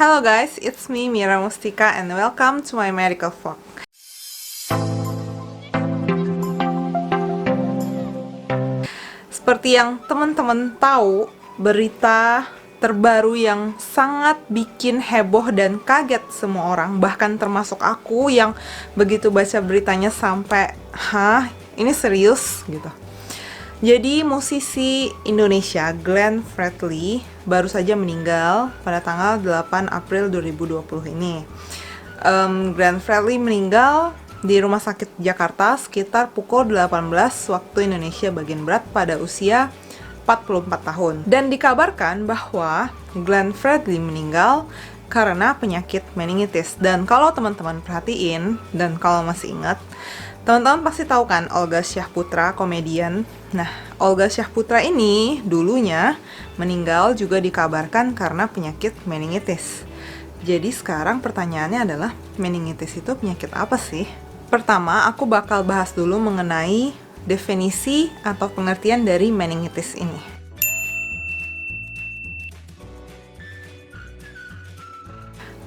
Hello guys, it's me Mira Mustika and welcome to my medical vlog. Seperti yang teman-teman tahu, berita terbaru yang sangat bikin heboh dan kaget semua orang, bahkan termasuk aku yang begitu baca beritanya sampai, hah, ini serius gitu. Jadi musisi Indonesia Glenn Fredly baru saja meninggal pada tanggal 8 April 2020 ini. Glenn Fredly meninggal di Rumah Sakit Jakarta sekitar pukul 18 waktu Indonesia bagian barat pada usia 44 tahun. Dan dikabarkan bahwa Glenn Fredly meninggal karena penyakit meningitis. Dan kalau teman-teman perhatiin dan kalau masih ingat, teman-teman pasti tahu kan Olga Syahputra, komedian. Nah, Olga Syahputra ini dulunya meninggal juga dikabarkan karena penyakit meningitis. Jadi sekarang pertanyaannya adalah, meningitis itu penyakit apa sih? Pertama, aku bakal bahas dulu mengenai definisi atau pengertian dari meningitis ini.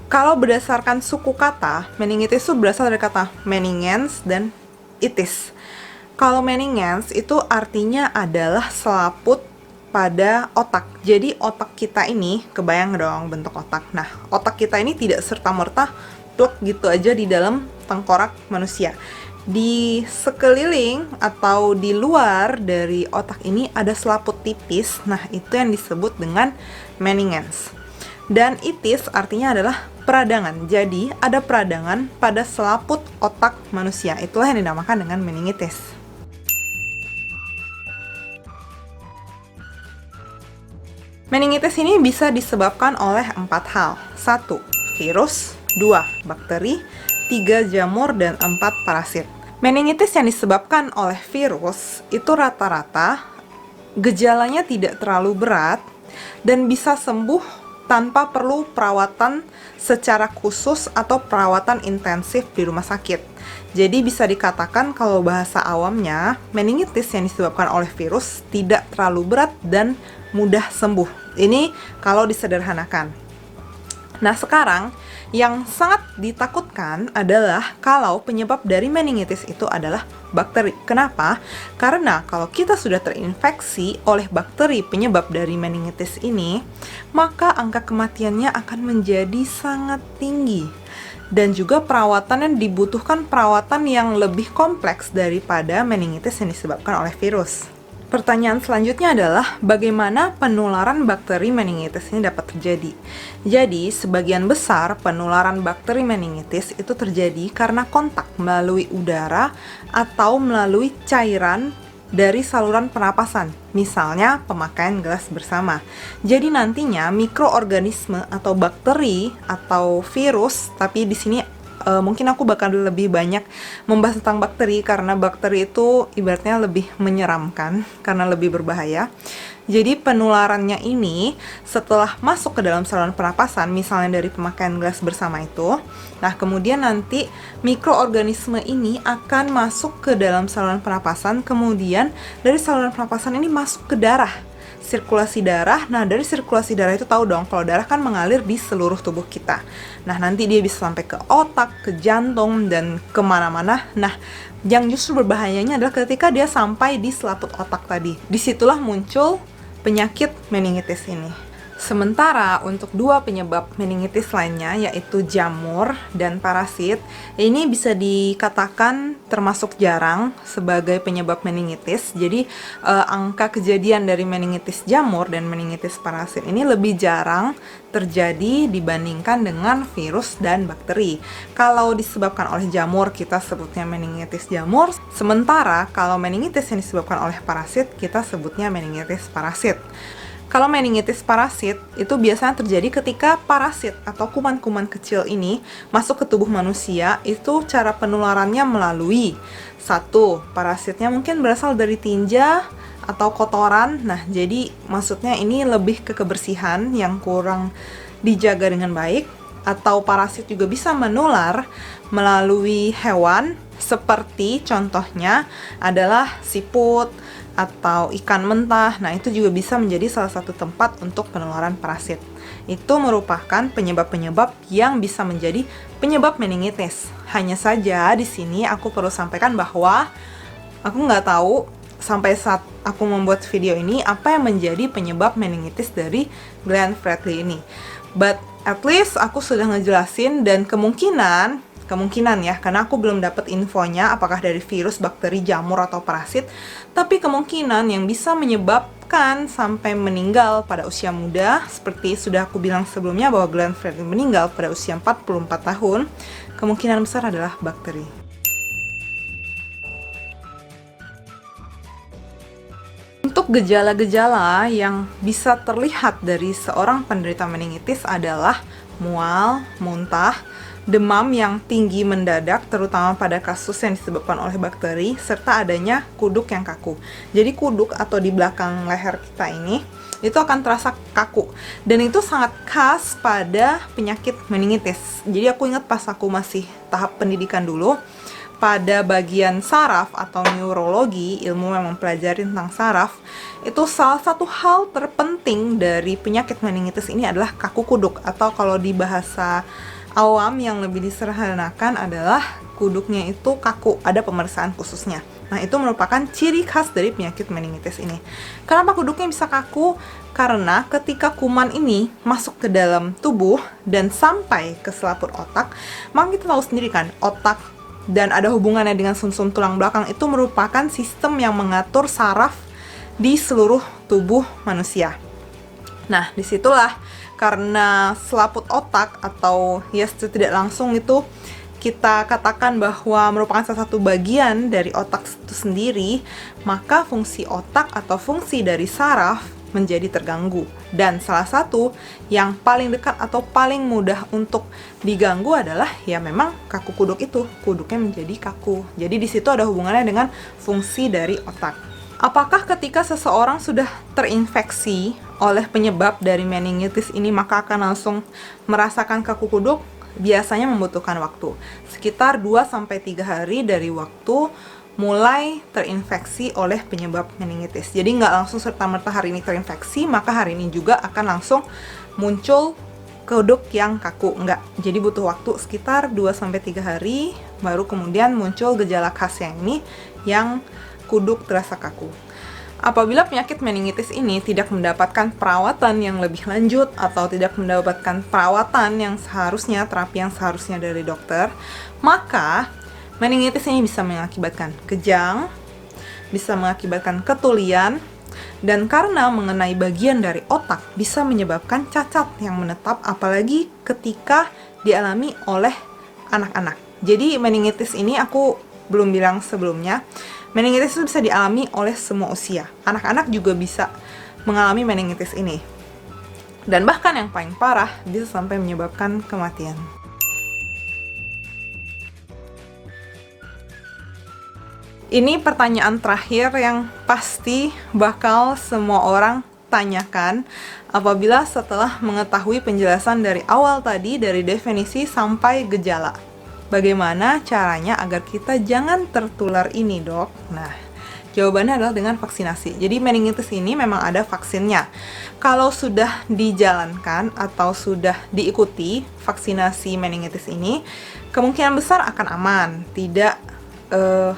Kalau berdasarkan suku kata, meningitis itu berasal dari kata meningens dan itis. Kalau meningens itu artinya adalah selaput pada otak. Jadi otak kita ini, kebayang dong bentuk otak. Nah, otak kita ini tidak serta-merta pluk gitu aja di dalam tengkorak manusia. Di sekeliling atau di luar dari otak ini ada selaput tipis. Nah, itu yang disebut dengan meningens. Dan itis artinya adalah peradangan. Jadi, ada peradangan pada selaput otak manusia. Itulah yang dinamakan dengan meningitis. Meningitis ini bisa disebabkan oleh 4 hal. 1. Virus. 2. Bakteri. 3. Jamur. Dan 4. Parasit. Meningitis yang disebabkan oleh virus itu rata-rata gejalanya tidak terlalu berat dan bisa sembuh tanpa perlu perawatan secara khusus atau perawatan intensif di rumah sakit. Jadi bisa dikatakan kalau bahasa awamnya, meningitis yang disebabkan oleh virus tidak terlalu berat dan mudah sembuh. Ini kalau disederhanakan. Nah, sekarang yang sangat ditakutkan adalah kalau penyebab dari meningitis itu adalah bakteri. Kenapa? Karena kalau kita sudah terinfeksi oleh bakteri penyebab dari meningitis ini, maka angka kematiannya akan menjadi sangat tinggi. Dan juga perawatannya dibutuhkan perawatan yang lebih kompleks daripada meningitis yang disebabkan oleh virus. Pertanyaan selanjutnya adalah, bagaimana penularan bakteri meningitis ini dapat terjadi? Jadi, sebagian besar penularan bakteri meningitis itu terjadi karena kontak melalui udara atau melalui cairan dari saluran pernapasan, misalnya pemakaian gelas bersama. Jadi nantinya mikroorganisme atau bakteri atau virus, tapi di sini mungkin aku bakal lebih banyak membahas tentang bakteri karena bakteri itu ibaratnya lebih menyeramkan karena lebih berbahaya. Jadi penularannya ini setelah masuk ke dalam saluran pernapasan, misalnya dari pemakaian gelas bersama itu, nah kemudian nanti mikroorganisme ini akan masuk ke dalam saluran pernapasan, kemudian dari saluran pernapasan ini masuk ke darah, sirkulasi darah. Nah, dari sirkulasi darah itu tahu dong kalau darah kan mengalir di seluruh tubuh kita. Nah, nanti dia bisa sampai ke otak, ke jantung, dan kemana-mana. Nah, yang justru berbahayanya adalah ketika dia sampai di selaput otak tadi. Disitulah muncul penyakit meningitis ini. Sementara untuk 2 penyebab meningitis lainnya, yaitu jamur dan parasit, ini bisa dikatakan termasuk jarang sebagai penyebab meningitis. Jadi angka kejadian dari meningitis jamur dan meningitis parasit ini lebih jarang terjadi dibandingkan dengan virus dan bakteri. Kalau disebabkan oleh jamur, kita sebutnya meningitis jamur. Sementara kalau meningitis yang disebabkan oleh parasit, kita sebutnya meningitis parasit. Kalau meningitis parasit itu biasanya terjadi ketika parasit atau kuman-kuman kecil ini masuk ke tubuh manusia. Itu cara penularannya melalui 1. Parasitnya mungkin berasal dari tinja atau kotoran. Nah, jadi maksudnya ini lebih ke kebersihan yang kurang dijaga dengan baik. Atau parasit juga bisa menular melalui hewan, seperti contohnya adalah siput atau ikan mentah. Nah, itu juga bisa menjadi salah satu tempat untuk penularan parasit. itu merupakan penyebab-penyebab yang bisa menjadi penyebab meningitis. Hanya saja di sini aku perlu sampaikan bahwa aku nggak tahu sampai saat aku membuat video ini apa yang menjadi penyebab meningitis dari Glenn Fredly ini. But at least aku sudah ngejelasin, dan kemungkinan ya, karena aku belum dapat infonya apakah dari virus, bakteri, jamur, atau parasit, tapi kemungkinan yang bisa menyebabkan sampai meninggal pada usia muda, seperti sudah aku bilang sebelumnya bahwa Glenn Fredly meninggal pada usia 44 tahun, kemungkinan besar adalah bakteri. Untuk gejala-gejala yang bisa terlihat dari seorang penderita meningitis adalah mual, muntah, demam yang tinggi mendadak, terutama pada kasus yang disebabkan oleh bakteri, serta adanya kuduk yang kaku. Jadi kuduk atau di belakang leher kita ini, itu akan terasa kaku. Dan itu sangat khas pada penyakit meningitis. Jadi aku ingat pas aku masih tahap pendidikan dulu, pada bagian saraf atau neurologi, ilmu yang mempelajari tentang saraf, itu salah satu hal terpenting dari penyakit meningitis ini adalah kaku kuduk, atau kalau di bahasa awam yang lebih disederhanakan adalah kuduknya itu kaku, ada pemeriksaan khususnya. Nah, itu merupakan ciri khas dari penyakit meningitis ini. Kenapa kuduknya bisa kaku? Karena ketika kuman ini masuk ke dalam tubuh dan sampai ke selaput otak, maka kita tahu sendiri kan, otak dan ada hubungannya dengan sumsum tulang belakang itu merupakan sistem yang mengatur saraf di seluruh tubuh manusia. Nah, disitulah karena selaput otak atau ya tidak langsung itu kita katakan bahwa merupakan salah satu bagian dari otak itu sendiri, maka fungsi otak atau fungsi dari saraf menjadi terganggu. Dan salah satu yang paling dekat atau paling mudah untuk diganggu adalah ya memang kaku kuduk itu, kuduknya menjadi kaku. Jadi di situ ada hubungannya dengan fungsi dari otak. Apakah ketika seseorang sudah terinfeksi oleh penyebab dari meningitis ini maka akan langsung merasakan kaku kuduk? Biasanya membutuhkan waktu sekitar 2-3 hari dari waktu mulai terinfeksi oleh penyebab meningitis. Jadi nggak langsung serta-merta hari ini terinfeksi, maka hari ini juga akan langsung muncul kuduk yang kaku. Enggak. Jadi butuh waktu sekitar 2-3 hari, baru kemudian muncul gejala khas yang ini, yang kuduk terasa kaku. Apabila penyakit meningitis ini tidak mendapatkan perawatan yang lebih lanjut atau tidak mendapatkan perawatan yang seharusnya, terapi yang seharusnya dari dokter, maka meningitis ini bisa mengakibatkan kejang, bisa mengakibatkan ketulian, dan karena mengenai bagian dari otak bisa menyebabkan cacat yang menetap, apalagi ketika dialami oleh anak-anak. Jadi meningitis ini aku belum bilang sebelumnya, meningitis itu bisa dialami oleh semua usia. Anak-anak juga bisa mengalami meningitis ini. Dan bahkan yang paling parah bisa sampai menyebabkan kematian. Ini pertanyaan terakhir yang pasti bakal semua orang tanyakan apabila setelah mengetahui penjelasan dari awal tadi, dari definisi sampai gejala. Bagaimana caranya agar kita jangan tertular ini, dok? Nah, jawabannya adalah dengan vaksinasi. Jadi meningitis ini memang ada vaksinnya. Kalau sudah dijalankan atau sudah diikuti vaksinasi meningitis ini, kemungkinan besar akan aman.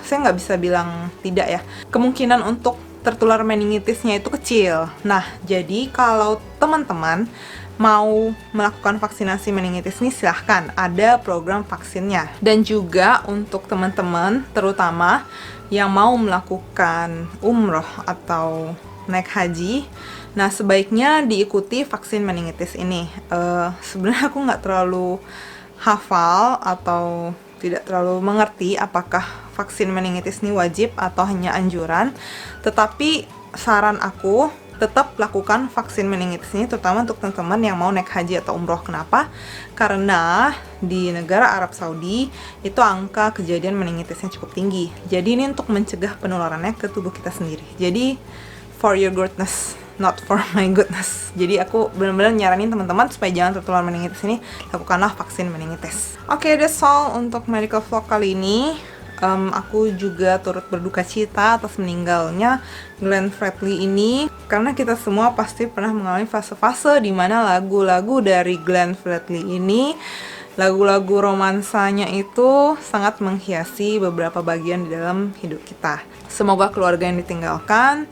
Saya nggak bisa bilang tidak ya. Kemungkinan untuk tertular meningitisnya itu kecil. Nah, jadi kalau teman-teman mau melakukan vaksinasi meningitis ini, silahkan, ada program vaksinnya. Dan juga untuk teman-teman terutama yang mau melakukan umroh atau naik haji, nah sebaiknya diikuti vaksin meningitis ini. Sebenarnya aku nggak terlalu hafal atau tidak terlalu mengerti apakah vaksin meningitis ini wajib atau hanya anjuran, tetapi saran aku tetap lakukan vaksin meningitis ini, terutama untuk teman-teman yang mau naik haji atau umroh. Kenapa? Karena di negara Arab Saudi itu angka kejadian meningitisnya cukup tinggi. Jadi ini untuk mencegah penularannya ke tubuh kita sendiri. Jadi for your goodness, not for my goodness. Jadi aku benar-benar nyaranin teman-teman supaya jangan tertular meningitis ini, lakukanlah vaksin meningitis. Oke, that's all untuk medical vlog kali ini. Aku juga turut berduka cita atas meninggalnya Glenn Fredly ini, karena kita semua pasti pernah mengalami fase-fase di mana lagu-lagu dari Glenn Fredly ini, lagu-lagu romansanya itu sangat menghiasi beberapa bagian di dalam hidup kita. Semoga keluarga yang ditinggalkan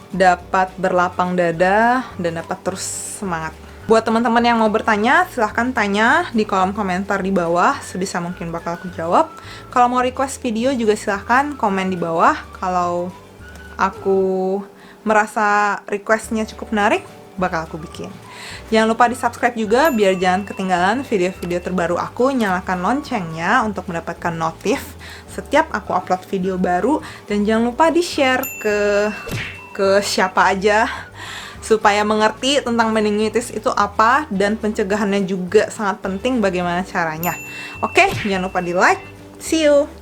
dapat berlapang dada dan dapat terus semangat. Buat teman-teman yang mau bertanya, silahkan tanya di kolom komentar di bawah, sebisa mungkin bakal aku jawab. Kalau mau request video juga silahkan komen di bawah. Kalau aku merasa requestnya cukup menarik, bakal aku bikin. Jangan lupa di subscribe juga biar jangan ketinggalan video-video terbaru aku. Nyalakan loncengnya untuk mendapatkan notif setiap aku upload video baru. Dan jangan lupa di share ke siapa aja supaya mengerti tentang meningitis itu apa, dan pencegahannya juga sangat penting bagaimana caranya. Oke, jangan lupa di like. See you!